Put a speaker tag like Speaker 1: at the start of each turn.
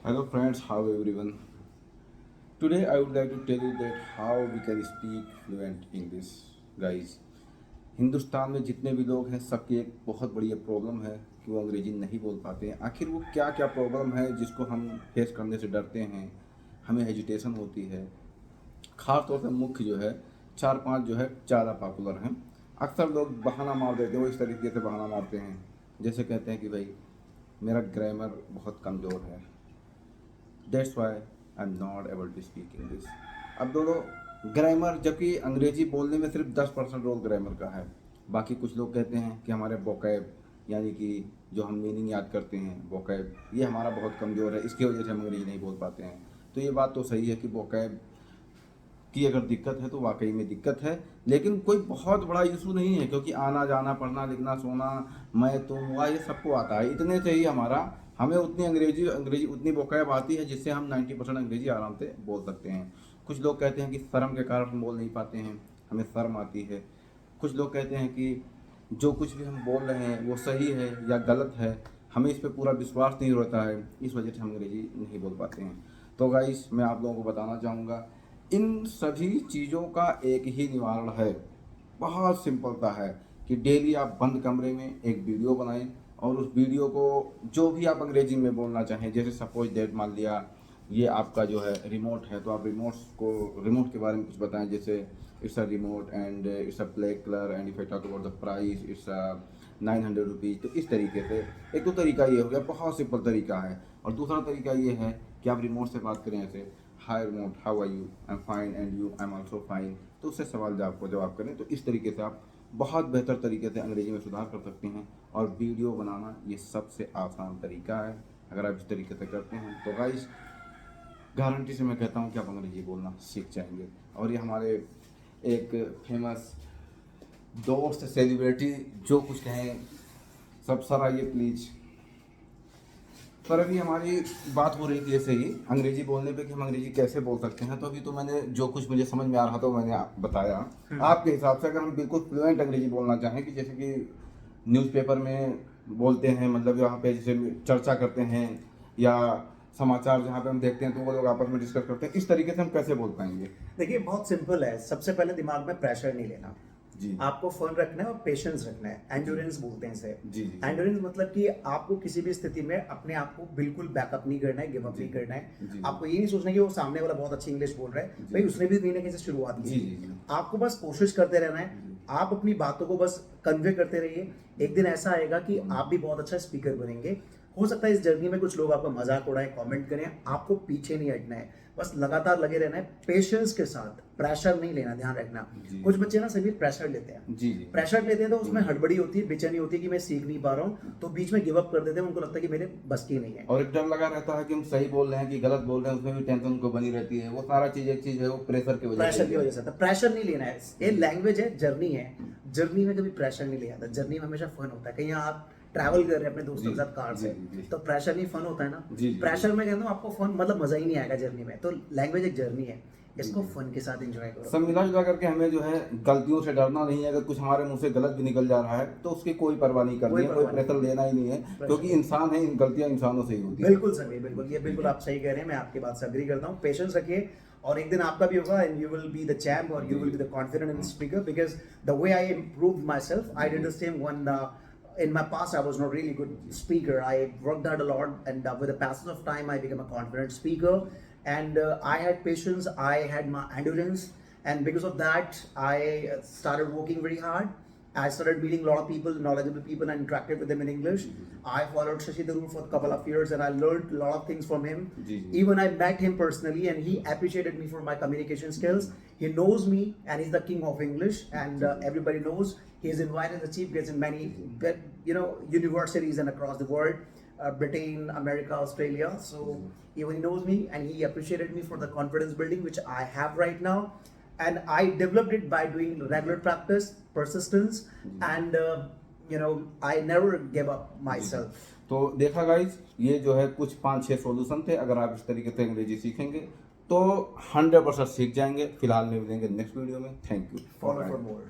Speaker 1: Hello friends, how everyone? Today I would like to tell you that how we can speak fluent English, guys. Hindustan में जितने भी लोग हैं सबकी एक बहुत बड़ी प्रॉब्लम है कि वो अंग्रेजी नहीं बोल पाते हैं। आखिर वो क्या क्या प्रॉब्लम है जिसको हम फेस करने से डरते हैं, हमें हेजिटेशन होती है। ख़ास तौर से मुख्य जो है चार पांच जो है ज़्यादा पॉपुलर हैं। अक्सर लोग बहाना मार देते हैं, वो इस तरीके से बहाना मारते हैं जैसे कहते हैं कि भाई मेरा ग्रामर बहुत कमज़ोर है, that's why I am not able to speak English. अब दोनों ग्रामर, जबकि अंग्रेजी बोलने में सिर्फ 10% रोल ग्रामर का है। बाकी कुछ लोग कहते हैं कि हमारे वोकैब, यानी कि जो हम मीनिंग याद करते हैं वोकैब, ये हमारा बहुत कमज़ोर है, इसकी वजह से हम अंग्रेजी नहीं बोल पाते हैं। तो ये बात तो सही है कि वोकैब की अगर दिक्कत है तो वाकई में दिक्कत है, लेकिन कोई बहुत बड़ा इशू नहीं है, क्योंकि आना जाना पढ़ना लिखना सोना मैं तुम हुआ ये सबको आता है। इतने से ही हमें उतनी अंग्रेजी अंग्रेजी उतनी वोकैब आती है जिससे हम 90% अंग्रेजी आराम से बोल सकते हैं। कुछ लोग कहते हैं कि शर्म के कारण हम बोल नहीं पाते हैं, हमें शर्म आती है। कुछ लोग कहते हैं कि जो कुछ भी हम बोल रहे हैं वो सही है या गलत है, हमें इस पर पूरा विश्वास नहीं होता है, इस वजह से हम अंग्रेजी नहीं बोल पाते हैं। तो गाइस, मैं आप लोगों को बताना चाहूँगा इन सभी चीज़ों का एक ही निवारण है, बहुत सिंपल सा है कि डेली आप बंद कमरे में एक वीडियो बनाएं और उस वीडियो को जो भी आप अंग्रेजी में बोलना चाहें, जैसे सपोज दैट मान लिया ये आपका जो है रिमोट है, तो आप रिमोट के बारे में कुछ बताएं, जैसे it's a remote and it's a black colour and if I talk about the price it's 900 rupees. तो इस तरीके से एक तो तरीका ये हो गया, बहुत सिंपल तरीका है। और दूसरा तरीका ये है कि आप रिमोट से बात करें ऐसे, hi remote how are you, I am fine and you, I am also fine. तो उससे सवाल जवाब करें। तो इस तरीके से आप बहुत बेहतर तरीके से अंग्रेजी में सुधार कर सकते हैं। और वीडियो बनाना ये सबसे आसान तरीका है, अगर आप इस तरीके से करते हैं तो गाइस गारंटी से मैं कहता हूँ कि आप अंग्रेजी बोलना सीख जाएंगे। और ये हमारे एक फेमस दोस्त सेलिब्रिटी जो कुछ कहें सब सर आइए प्लीज़। पर अभी हमारी बात हो रही थी ऐसे ही अंग्रेजी बोलने पे कि हम अंग्रेजी कैसे बोल सकते हैं। तो अभी तो मैंने जो कुछ मुझे समझ में आ रहा था मैंने बताया। आपके हिसाब से अगर हम बिल्कुल फ्लुएंट अंग्रेजी बोलना चाहें, कि जैसे कि न्यूज़पेपर में बोलते हैं, मतलब यहाँ पे जैसे चर्चा करते हैं या समाचार जहाँ पे हम देखते हैं तो वो लोग आपस में डिस्कस करते हैं, इस तरीके से हम कैसे बोल पाएंगे?
Speaker 2: देखिए बहुत सिंपल है। सबसे पहले दिमाग में प्रेशर नहीं लेना
Speaker 1: जी
Speaker 2: आपको, फन रखना है और पेशेंस रखना है। एंड्योरेंस बोलते हैं इसे।
Speaker 1: जी जी
Speaker 2: एंड्योरेंस मतलब कि आपको किसी भी स्थिति में अपने आप को बिल्कुल बैकअप नहीं करना है, गिव अप
Speaker 1: जी
Speaker 2: नहीं करना है।
Speaker 1: जी
Speaker 2: आपको ये नहीं सोचना कि वो सामने वाला बहुत अच्छी इंग्लिश बोल रहा है,
Speaker 1: जी
Speaker 2: भाई उसने भी कहीं ना कहीं से शुरुआत
Speaker 1: जी
Speaker 2: की।
Speaker 1: जी जी
Speaker 2: आपको बस कोशिश करते रहना है,
Speaker 1: जी
Speaker 2: आप अपनी बातों को बस कन्वे करते रहिए। एक दिन ऐसा आएगा कि आप भी बहुत अच्छा स्पीकर बनेंगे। हो सकता है इस जर्नी में कुछ लोग आपका मजाक उड़ाएं, कमेंट करें, आपको पीछे नहीं हटना है, बस लगातार लगे रहना है पेशेंस के साथ। प्रेशर नहीं लेना, ध्यान रखना।
Speaker 1: जी
Speaker 2: कुछ बच्चे ना सभी प्रेशर लेते हैं।
Speaker 1: जी जी
Speaker 2: प्रेशर लेते हैं तो उसमें हड़बड़ी होती है, बेचैनी होती है कि मैं सीख नहीं पा रहा हूँ, तो बीच में गिव अप कर देते हैं। उनको लगता है कि मेरे बस की नहीं है।
Speaker 1: और एक डर लगा रहता है कि हम सही बोल रहे हैं कि गलत बोल रहे हैं, उसमें भी टेंशन उनको बनी रहती है। वो सारा चीज एक चीज है, वो प्रेशर की वजह
Speaker 2: प्रेशर
Speaker 1: से
Speaker 2: की वजह से, तो प्रेशर नहीं लेना है। ये लैंग्वेज है, जर्नी है। जर्नी में कभी प्रेशर नहीं लिया था। जर्नी में हमेशा फन होता है। कहीं आप ट्रैवल कर रहे हैं अपने दोस्तों के साथ कार
Speaker 1: जी
Speaker 2: से,
Speaker 1: जी जी
Speaker 2: तो प्रेशर नहीं, फन होता है ना।
Speaker 1: जी जी
Speaker 2: प्रेशर में कहता हूँ आपको फन मतलब मजा ही नहीं आएगा जर्नी में। तो लैंग्वेज एक जर्नी है, इसको
Speaker 1: जी।
Speaker 2: फन के साथ एंजॉय करो।
Speaker 1: सब मिला जुला करके हमें जो है गलतियों से डरना नहीं है। अगर कुछ हमारे मुंह से गलत भी निकल जा रहा है तो उसकी कोई परवाह नहीं करनी
Speaker 2: कोई
Speaker 1: है, कोई
Speaker 2: परवाह नहीं।
Speaker 1: प्रेशर लेना ही नहीं है, क्योंकि इंसान है, गलतियां इंसानों से ही होती है।
Speaker 2: बिल्कुल सही, बिल्कुल ये बिल्कुल आप सही कह रहे हैं। मैं आपकी बात से अग्री करता हूँ। पेशेंस रखिए और एक दिन आपका भी होगा and you will be the champ और you will be the confident in speaker, because the way I improved my self, I did the same one in my past. I was not really good speaker. I worked hard a lot, and with the passage of time I became a confident speaker. And I had patience, I had my endurance, and because of that I started working very hard. I started meeting a lot of people, knowledgeable people, and interacted with them in English. I followed Shashi Tharoor for a couple of years, and I learned a lot of things from him. Even I met him personally, and he appreciated me for my communication skills. He knows me, and he's the king of English, and everybody knows. He's invited as chief guest in many, universities and across the world, Britain, America, Australia. So even he knows me, and he appreciated me for the confidence building which I have right now. And I developed it by doing regular practice, persistence, and I never gave up myself.
Speaker 1: तो देखा guys, ये जो है कुछ 5-6 solution थे। अगर आप इस तरीके से अंग्रेजी सीखेंगे तो 100% सीख जाएंगे। फिलहाल में मिलेंगे नेक्स्ट वीडियो में। Thank you.
Speaker 2: Follow for more.